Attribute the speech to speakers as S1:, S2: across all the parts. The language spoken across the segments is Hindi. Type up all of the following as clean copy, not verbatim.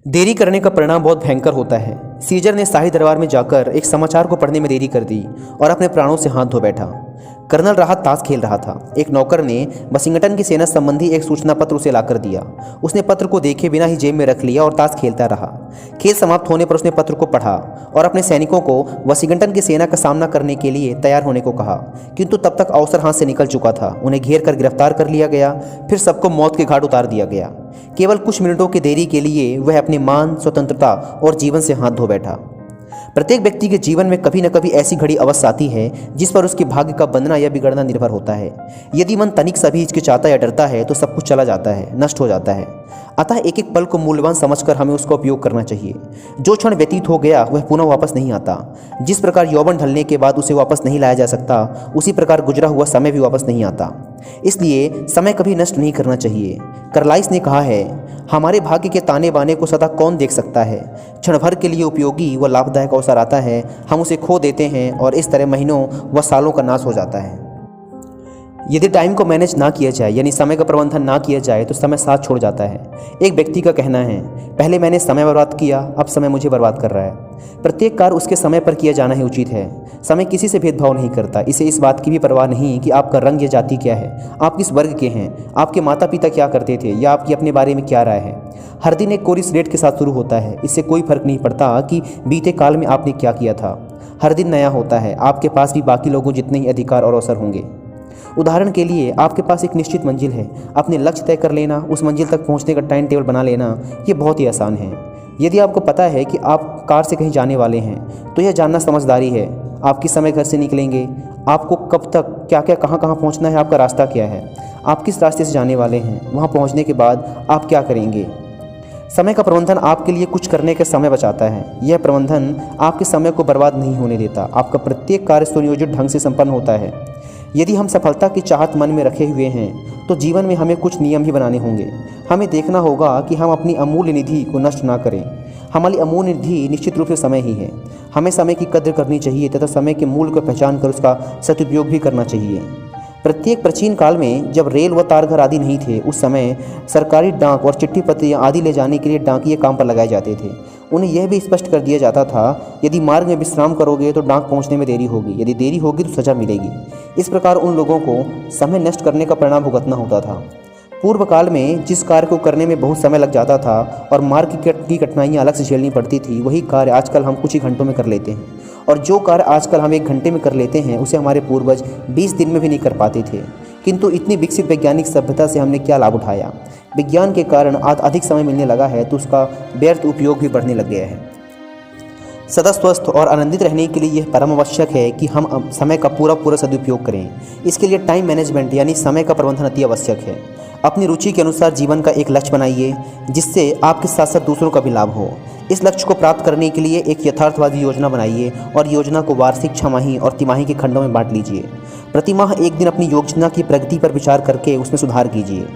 S1: देरी करने का परिणाम बहुत भयंकर होता है। सीजर ने शाही दरबार में जाकर एक समाचार को पढ़ने में देरी कर दी और अपने प्राणों से हाथ धो बैठा। कर्नल राहत ताश खेल रहा था। एक नौकर ने वशिंगटन की सेना संबंधी एक सूचना पत्र उसे लाकर दिया। उसने पत्र को देखे बिना ही जेब में रख लिया और ताश खेलता रहा। खेल समाप्त होने पर उसने पत्र को पढ़ा और अपने सैनिकों को वशिंगटन की सेना का सामना करने के लिए तैयार होने को कहा, किंतु तब तक अवसर हाथ से निकल चुका था। उन्हें घेर कर गिरफ्तार कर लिया गया, फिर सबको मौत के घाट उतार दिया गया। केवल कुछ मिनटों की देरी के लिए वह अपने मान, स्वतंत्रता और जीवन से हाथ धो बैठा। प्रत्येक व्यक्ति के जीवन में कभी न कभी ऐसी घड़ी अवश्य आती है जिस पर उसके भाग्य का बनना या बिगड़ना निर्भर होता है। यदि मन तनिक सा भी हिचकिचाता या डरता है तो सब कुछ चला जाता है, नष्ट हो जाता है। अतः एक एक पल को मूल्यवान समझकर हमें उसका उपयोग करना चाहिए। जो क्षण व्यतीत हो गया वह पुनः वापस नहीं आता। जिस प्रकार यौवन ढलने के बाद उसे वापस नहीं लाया जा सकता, उसी प्रकार गुजरा हुआ समय भी वापस नहीं आता। इसलिए समय कभी नष्ट नहीं करना चाहिए। कार्लाइस ने कहा है, हमारे भाग्य के ताने बाने को सदा कौन देख सकता है। क्षण भर के लिए उपयोगी व लाभदायक अवसर आता है, हम उसे खो देते हैं और इस तरह महीनों व सालों का नाश हो जाता है। यदि टाइम को मैनेज ना किया जाए, यानी समय का प्रबंधन ना किया जाए, तो समय साथ छोड़ जाता है। एक व्यक्ति का कहना है, पहले मैंने समय बर्बाद किया, अब समय मुझे बर्बाद कर रहा है। प्रत्येक कार्य उसके समय पर किया जाना ही उचित है। समय किसी से भेदभाव नहीं करता। इसे इस बात की भी परवाह नहीं कि आपका रंग या जाति क्या है, आप किस वर्ग के हैं, आपके माता पिता क्या करते थे या आपकी अपने बारे में क्या राय है। हर दिन एक कोरी स्लेट के साथ शुरू होता है। इससे कोई फर्क नहीं पड़ता कि बीते काल में आपने क्या किया था। हर दिन नया होता है। आपके पास भी बाकी लोगों जितने ही अधिकार और अवसर होंगे। उदाहरण के लिए, आपके पास एक निश्चित मंजिल है। अपने लक्ष्य तय कर लेना, उस मंजिल तक पहुंचने का टाइम टेबल बना लेना, ये बहुत ही आसान है। यदि आपको पता है कि आप कार से कहीं जाने वाले हैं, तो यह जानना समझदारी है। आप किस समय घर से निकलेंगे, आपको कब तक क्या क्या कहाँ कहाँ पहुँचना है, आपका रास्ता क्या है, आप किस रास्ते से जाने वाले हैं, वहाँ पहुँचने के बाद आप क्या करेंगे। समय का प्रबंधन आपके लिए कुछ करने का समय बचाता है। यह प्रबंधन आपके समय को बर्बाद नहीं होने देता। आपका प्रत्येक कार्य सुनियोजित ढंग से संपन्न होता है। यदि हम सफलता की चाहत मन में रखे हुए हैं, तो जीवन में हमें कुछ नियम ही बनाने होंगे। हमें देखना होगा कि हम अपनी अमूल्य निधि को नष्ट ना करें। हमारी अमूल्य निधि निश्चित रूप से समय ही है। हमें समय की कद्र करनी चाहिए तथा समय के मूल्य को पहचान कर उसका सदुपयोग भी करना चाहिए। प्रत्येक प्राचीन काल में जब रेल व तारघर आदि नहीं थे, उस समय सरकारी डाक और चिट्ठी पत्रियाँ आदि ले जाने के लिए डाकिये काम पर लगाए जाते थे। उन्हें यह भी स्पष्ट कर दिया जाता था, यदि मार्ग में विश्राम करोगे तो डाक पहुंचने में देरी होगी, यदि देरी होगी तो सजा मिलेगी। इस प्रकार उन लोगों को समय नष्ट करने का परिणाम भुगतना होता था। पूर्व काल में जिस कार्य को करने में बहुत समय लग जाता था और मार्ग की कठिनाइयाँ अलग से झेलनी पड़ती थी, वही कार्य आजकल हम कुछ ही घंटों में कर लेते हैं। और जो कार्य आजकल हम 1 घंटे में कर लेते हैं, उसे हमारे पूर्वज 20 दिन में भी नहीं कर पाते थे। किंतु इतनी विकसित वैज्ञानिक सभ्यता से हमने क्या लाभ उठाया। विज्ञान के कारण आज अधिक समय मिलने लगा है, तो उसका व्यर्थ उपयोग भी बढ़ने लग गया है। सदा स्वस्थ और आनंदित रहने के लिए यह परम आवश्यक है कि हम समय का पूरा सदुपयोग करें। इसके लिए टाइम मैनेजमेंट यानी समय का प्रबंधन अति आवश्यक है। अपनी रुचि के अनुसार जीवन का एक लक्ष्य बनाइए, जिससे आपके साथ साथ दूसरों का भी लाभ हो। इस लक्ष्य को प्राप्त करने के लिए एक यथार्थवादी योजना बनाइए और योजना को वार्षिक, छमाही और तिमाही के खंडों में बांट लीजिए। प्रतिमाह एक दिन अपनी योजना की प्रगति पर विचार करके उसमें सुधार कीजिए।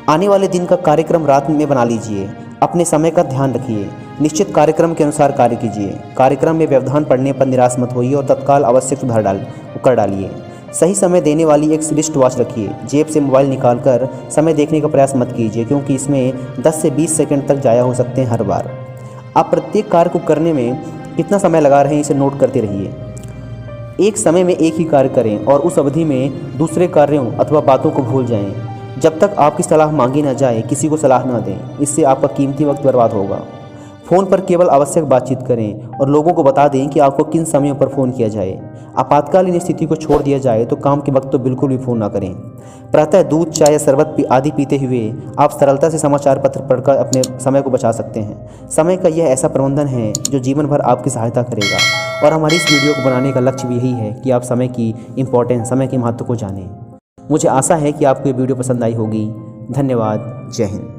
S1: आने वाले दिन का कार्यक्रम रात में बना लीजिए। अपने समय का ध्यान रखिए। निश्चित कार्यक्रम के अनुसार कार्य कीजिए। कार्यक्रम में व्यवधान पड़ने पर निराश मत होइए और तत्काल आवश्यक सुधार कर डालिए। सही समय देने वाली एक रिस्ट वॉच रखिए। जेब से मोबाइल निकालकर समय देखने का प्रयास मत कीजिए, क्योंकि इसमें 10 से 20 सेकंड तक जाया हो सकते हैं हर बार। आप प्रत्येक कार्य को करने में कितना समय लगा रहे हैं, इसे नोट करते रहिए। एक समय में एक ही कार्य करें और उस अवधि में दूसरे कार्यों अथवा बातों को भूल जाएं। जब तक आपकी सलाह मांगी ना जाए, किसी को सलाह ना दें। इससे आपका कीमती वक्त बर्बाद होगा। फ़ोन पर केवल आवश्यक बातचीत करें और लोगों को बता दें कि आपको किन समयों पर फ़ोन किया जाए। आपातकालीन स्थिति को छोड़ दिया जाए तो काम के वक्त तो बिल्कुल भी फ़ोन ना करें। प्रातः दूध, चाय या शरबत आदि पीते हुए आप सरलता से समाचार पत्र पढ़कर अपने समय को बचा सकते हैं। समय का यह ऐसा प्रबंधन है जो जीवन भर आपकी सहायता करेगा। और हमारी इस वीडियो को बनाने का लक्ष्य भी यही है कि आप समय की इम्पोर्टेंस, समय के महत्व को जानें। मुझे आशा है कि आपको ये वीडियो पसंद आई होगी। धन्यवाद। जय हिंद।